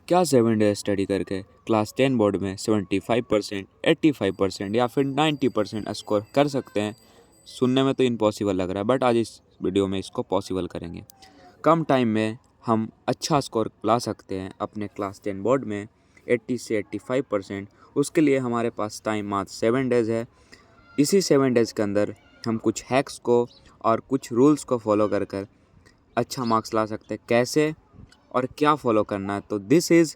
क्या 7 days study करके class 10 board में 75%, 85% या फिर 90% स्कोर कर सकते हैं? सुनने में तो इम्पॉसिबल लग रहा है, बट आज इस वीडियो में इसको पॉसिबल करेंगे। कम टाइम में हम अच्छा स्कोर ला सकते हैं अपने क्लास 10 बोर्ड में 80 से 85%। उसके लिए हमारे पास टाइम मात्र 7 डेज़ है। इसी 7 डेज़ के अंदर हम कुछ हैक्स को और कुछ रूल्स को फॉलो कर कर अच्छा मार्क्स ला सकते हैं। कैसे और क्या फॉलो करना है? तो this is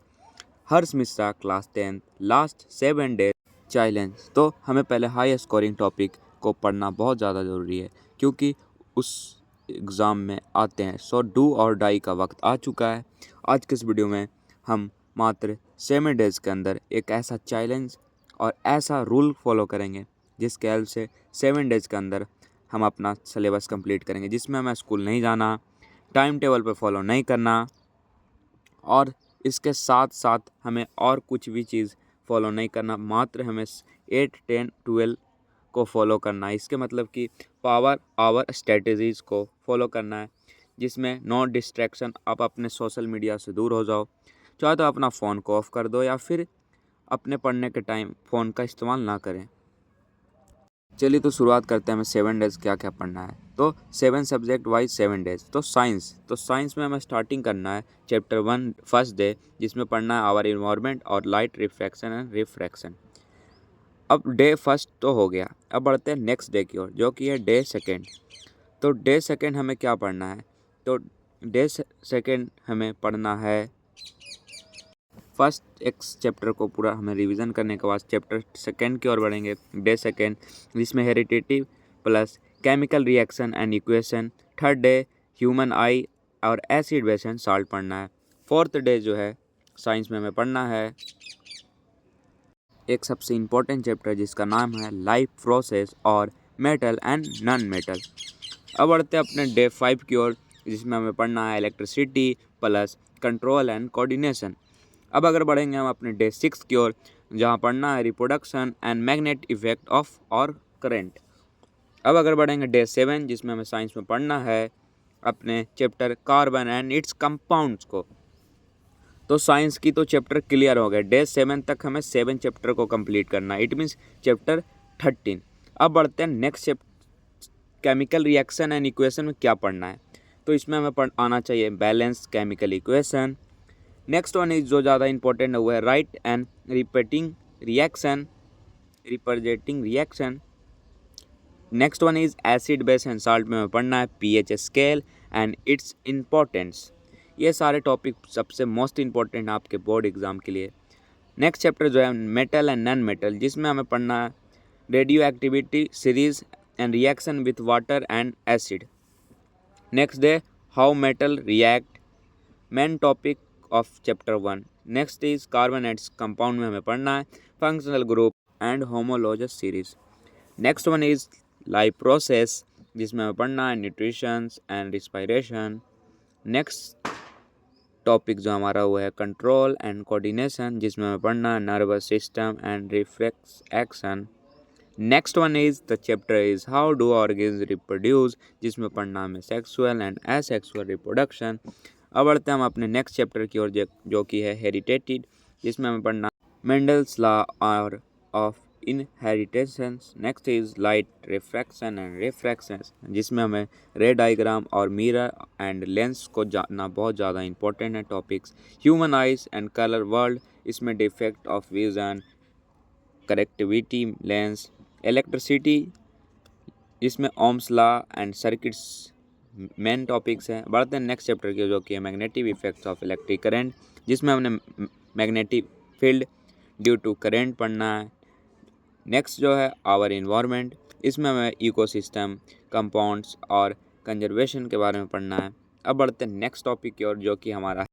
Harsh Mishra class 10 last 7 days challenge. तो हमें पहले हाई स्कोरिंग टॉपिक को पढ़ना बहुत ज़्यादा ज़रूरी है, क्योंकि उस एग्ज़ाम में आते हैं। सो डू और डाई का वक्त आ चुका है। आज के इस वीडियो में हम मात्र 7 डेज़ के अंदर एक ऐसा चैलेंज और ऐसा रूल फॉलो करेंगे जिसके हेल्प से 7 डेज़ के अंदर हम अपना सिलेबस कंप्लीट करेंगे, जिसमें हमें स्कूल नहीं जाना, टाइम टेबल पर फॉलो नहीं करना और इसके साथ साथ हमें और कुछ भी चीज़ फॉलो नहीं करना। मात्र हमें 8, 10, 12 को फॉलो करना है। इसके मतलब कि पावर आवर स्ट्रेटजीज़ को फॉलो करना है, जिसमें नो डिस्ट्रैक्शन। आप अपने सोशल मीडिया से दूर हो जाओ, चाहे तो अपना फ़ोन को ऑफ कर दो या फिर अपने पढ़ने के टाइम फ़ोन का इस्तेमाल ना करें। चलिए तो शुरुआत करते हैं हमें 7 डेज़ क्या क्या पढ़ना है। तो 7 सब्जेक्ट वाइज 7 डेज़। तो साइंस में हमें स्टार्टिंग करना है चैप्टर 1 फर्स्ट डे, जिसमें पढ़ना है आवर इन्वायरमेंट और लाइट रिफ्रैक्शन एंड रिफ्रैक्शन। अब डे फर्स्ट तो हो गया, अब बढ़ते हैं नेक्स्ट डे की ओर, जो कि है डे सेकेंड। तो डे सेकेंड हमें क्या पढ़ना है? तो डे सेकेंड हमें पढ़ना है फर्स्ट एक चैप्टर को पूरा हमें रिवीजन करने के बाद चैप्टर सेकेंड की ओर बढ़ेंगे। डे सेकेंड, जिसमें हेरिटेटिव plus chemical reaction and equation. Third day human eye और एसिड बेस एंड साल्ट पढ़ना है। फोर्थ डे जो है साइंस में हमें पढ़ना है एक सबसे इम्पोर्टेंट चैप्टर जिसका नाम है लाइफ प्रोसेस और मेटल एंड नॉन मेटल। अब बढ़ते हैं अपने डे 5 की ओर, जिसमें हमें पढ़ना है electricity plus control and coordination. अब अगर बढ़ेंगे हम अपने डे 6 की ओर, जहाँ पढ़ना है reproduction and magnet effect of और करेंट। अब अगर बढ़ेंगे डे 7, जिसमें हमें साइंस में पढ़ना है अपने chapter carbon and it's compounds को। तो साइंस की तो चैप्टर क्लियर हो गए। डे 7 तक हमें 7 चैप्टर को कंप्लीट करना है, इट मीन्स चैप्टर 13। अब बढ़ते हैं next chapter chemical reaction and equation में क्या पढ़ना है। तो इसमें हमें आना चाहिए balance chemical equation. Next one is जो ज़्यादा इंपॉर्टेंट है वो है right and representing reaction. Next one is acid base and salt में हमें पढ़ना है pH scale and its importance. ये सारे टॉपिक सबसे मोस्ट इंपॉर्टेंट है आपके बोर्ड एग्जाम के लिए। नेक्स्ट चैप्टर जो है मेटल एंड नॉन मेटल, जिसमें हमें पढ़ना है reactivity series and reaction with water and acid. Next day how metal react, main topic of chapter 1। Next is carbon and compound में हमें पढ़ना है functional group and homologous series. Next one is life process, जिसमें हमें पढ़ना है nutrition and respiration. Next topic जो हमारा वो है कंट्रोल एंड कोऑर्डिनेशन, जिसमें हमें पढ़ना है nervous system and reflex action. Next one is the chapter is how do organs reproduce, जिसमें पढ़ना हमें सेक्सुअल एंड एसेक्सुअल रिप्रोडक्शन। अब बढ़ते हैं हम अपने नेक्स्ट चैप्टर की ओर, जो कि है हेरिटेटेड, जिसमें हमें पढ़ना मेंडल्स लॉ और of inheritance. Next is light refraction and refraction, जिसमें हमें रे डायग्राम और मिरर एंड लेंस को जानना बहुत ज़्यादा इंपॉर्टेंट है topics. Human eyes and colour world, इसमें defect of vision, corrective lens, electricity, इसमें Ohm's law and circuits main topics हैं। बढ़ते हैं नेक्स्ट चैप्टर की, जो कि है magnetic effects of electric current, जिसमें हमने magnetic field due to current पढ़ना है। नेक्स्ट जो है आवर इन्वायरमेंट, इसमें हमें इकोसिस्टम, कंपाउंड्स और कंजर्वेशन के बारे में पढ़ना है। अब बढ़ते हैं नेक्स्ट टॉपिक की ओर, जो कि हमारा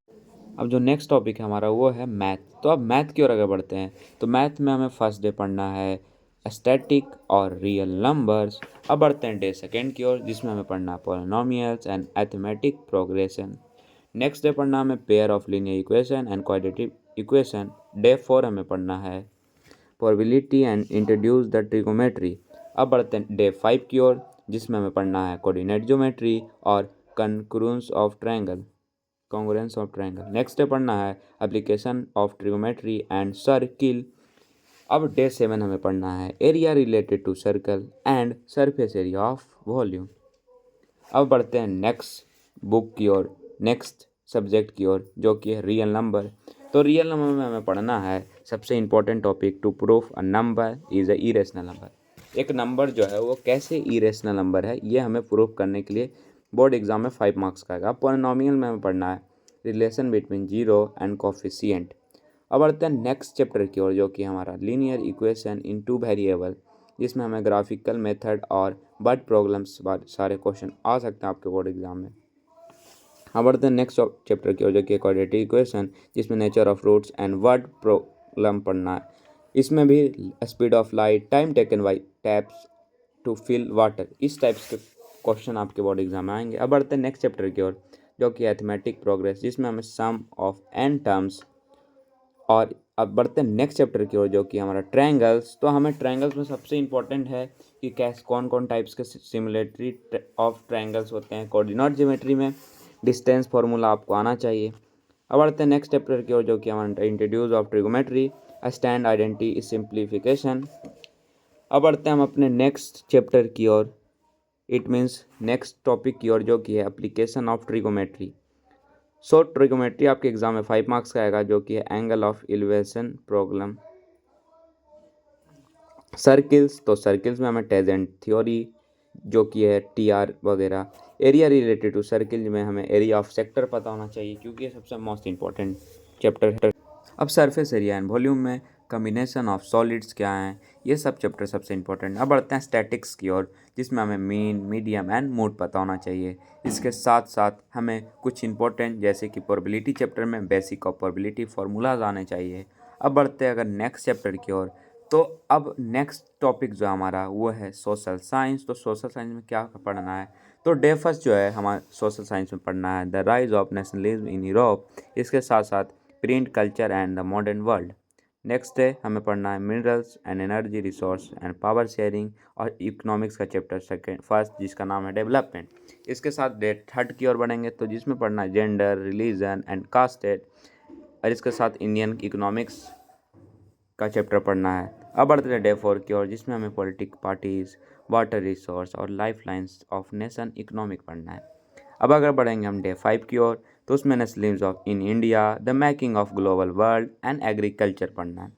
अब जो नेक्स्ट टॉपिक है हमारा वो है मैथ। तो अब मैथ की ओर अगर बढ़ते हैं, तो मैथ में हमें फर्स्ट डे पढ़ना है स्टैटिक और रियल नंबर्स। अब बढ़ते हैं डे सेकेंड की ओर, जिसमें हमें पढ़ना है polynomials and arithmetic progression. Next day पढ़ना हमें pair of linear equation and quadratic equation. Day 4 हमें पढ़ना है probability and introduce the trigonometry. अब बढ़ते हैं डे 5 की ओर, जिसमें हमें पढ़ना है कोऑर्डिनेट ज्योमेट्री और congruence of triangle. Congruence of triangle. Next day पढ़ना है application of trigonometry and circle. अब डे 7 हमें पढ़ना है area related to circle and surface area of volume. अब बढ़ते हैं नेक्स्ट बुक की ओर, नेक्स्ट सब्जेक्ट की ओर, जो कि है रियल नंबर। तो रियल नंबर में हमें पढ़ना है सबसे important topic, to proof a number is a irrational number. एक नंबर जो है वो कैसे इरेशनल नंबर है, ये हमें प्रूफ करने के लिए बोर्ड एग्जाम में 5 मार्क्स का आएगा। अब पॉलिनोमियल में हमें पढ़ना है relation between zero and coefficient. अब बढ़ते हैं नेक्स्ट चैप्टर की ओर, जो कि हमारा linear equation in two variable, जिसमें हमें ग्राफिकल मेथड और वर्ड प्रॉब्लम्स सारे क्वेश्चन आ सकते हैं आपके बोर्ड एग्जाम में। अब बढ़ते हैं नेक्स्ट चैप्टर की ओर, जो कि क्वाड्रेटिक इक्वेशन, जिसमें nature of roots and word problem पढ़ना है। इसमें भी speed of light, time taken by taps to fill water, इस टाइप्स के क्वेश्चन आपके बोर्ड एग्जाम में आएंगे। अब बढ़ते हैं नेक्स्ट चैप्टर की ओर, जो कि अरिथमेटिक प्रोग्रेस, जिसमें हमें सम ऑफ एन टर्म्स। और अब बढ़ते हैं नेक्स्ट चैप्टर की ओर, जो कि हमारा ट्रायंगल्स। तो हमें ट्रायंगल्स में सबसे इंपॉर्टेंट है कि कैसे कौन कौन टाइप्स के सिमिलरिटी ऑफ ट्रायंगल्स होते हैं। कोऑर्डिनेट ज्योमेट्री में डिस्टेंस फार्मूला आपको आना चाहिए। अब बढ़ते हैं नेक्स्ट चैप्टर की ओर, जो कि हमारा introduce of trigonometry, stand identity simplification. अब बढ़ते हैं हम अपने नेक्स्ट चैप्टर की ओर, इट मीन्स नेक्स्ट टॉपिक की ओर, जो कि है application of trigonometry. So trigonometry आपके एग्जाम में 5 मार्क्स का आएगा, जो कि है angle of elevation problem. Circles, तो सर्किल्स में हमें टेजेंट थ्योरी, जो कि है टीआर वगैरह। एरिया रिलेटेड टू सर्किल में हमें एरिया ऑफ सेक्टर पता होना चाहिए, क्योंकि ये सबसे मोस्ट इंपॉर्टेंट चैप्टर है। अब सरफेस एरिया एंड वॉल्यूम में कम्बिनेशन ऑफ सॉलिड्स क्या हैं, ये सब चैप्टर सबसे इंपॉर्टेंट। अब बढ़ते हैं स्टैटिक्स की ओर, जिसमें हमें मीन, मीडियम एंड मोड पता होना चाहिए। इसके साथ साथ हमें कुछ इंपॉर्टेंट, जैसे कि प्रोबेबिलिटी चैप्टर में बेसिक ऑफ प्रोबेबिलिटी फार्मूलाज आने चाहिए। अब बढ़ते हैं अगर नेक्स्ट चैप्टर की ओर, तो अब नेक्स्ट टॉपिक जो हमारा वो है सोशल साइंस। तो सोशल साइंस में क्या पढ़ना है, तो डे फर्स्ट जो है हमारा सोशल साइंस में पढ़ना है the rise of nationalism in Europe. इसके साथ साथ print culture and the modern world. Next day हमें पढ़ना है minerals and energy resource and power sharing और इकोनॉमिक्स का चैप्टर फर्स्ट, जिसका नाम है डेवलपमेंट। इसके साथ डे थर्ड की ओर बढ़ेंगे, तो जिसमें पढ़ना है जेंडर, रिलीजन एंड कास्ट, और इसके साथ इंडियन इकोनॉमिक्स का चैप्टर पढ़ना है। अब बढ़ते हैं डे 4 की ओर, जिसमें हमें पॉलिटिक पार्टीज, वाटर रिसोर्स और life lines of nation economic पढ़ना है। अब अगर बढ़ेंगे हम डे 5 की ओर, तो उसमें nationalism of in India, the making of global world and agriculture पढ़ना है।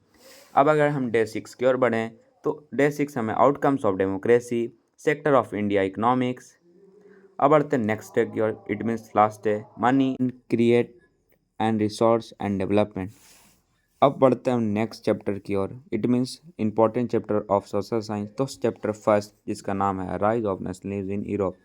अब अगर हम डे 6 की ओर बढ़ें, तो डे 6 हमें outcomes of democracy, sector of India economics. अब बढ़ते हैं नेक्स्ट डे की ओर, it means last day, money create and resource and development. अब बढ़ते हैं हम नेक्स्ट चैप्टर की ओर, it means important chapter of social science. तो चैप्टर फर्स्ट, जिसका नाम है rise of nationalism in Europe.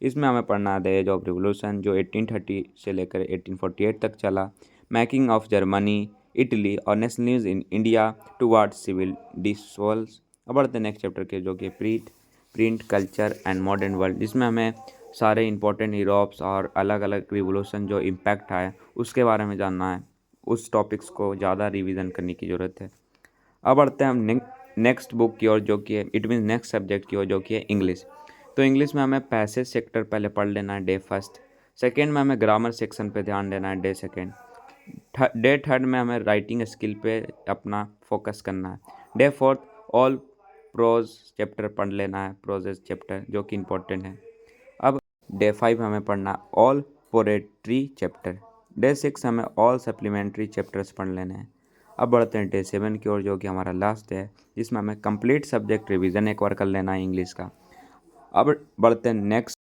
इसमें हमें पढ़ना है द एज ऑफ रिवोल्यूशन, जो 1830 से लेकर 1848 तक चला, मेकिंग ऑफ जर्मनी, इटली और nationalism in India towards civil disobedience. अब बढ़ते हैं नेक्स्ट चैप्टर के, जो कि print culture and modern world, जिसमें हमें सारे इंपॉर्टेंट यूरोप्स और अलग अलग रिवोल्यूशन जो इम्पैक्ट आए उसके बारे में जानना है। उस टॉपिक्स को ज़्यादा रिवीजन करने की ज़रूरत है। अब बढ़ते हैं हम नेक्स्ट बुक की ओर, जो कि है इट मीन्स नेक्स्ट सब्जेक्ट की ओर, जो कि है इंग्लिश। तो इंग्लिश में हमें पैसेज सेक्टर पहले पढ़ लेना है डे फर्स्ट। सेकेंड में हमें ग्रामर सेक्शन पे ध्यान देना है डे सेकेंड। डे थर्ड में हमें राइटिंग स्किल पे अपना फोकस करना है। Day fourth all prose chapter पढ़ लेना है, प्रोजेस चैप्टर जो कि इम्पोर्टेंट है। अब डे 5 हमें पढ़ना ऑल पोएट्री चैप्टर। डे 6 हमें ऑल सप्लीमेंट्री चैप्टर्स पढ़ लेने हैं। अब बढ़ते हैं डे 7 की ओर, जो कि हमारा लास्ट है, जिसमें हमें कंप्लीट सब्जेक्ट रिवीजन एक बार कर लेना है इंग्लिश का। अब बढ़ते हैं नेक्स्ट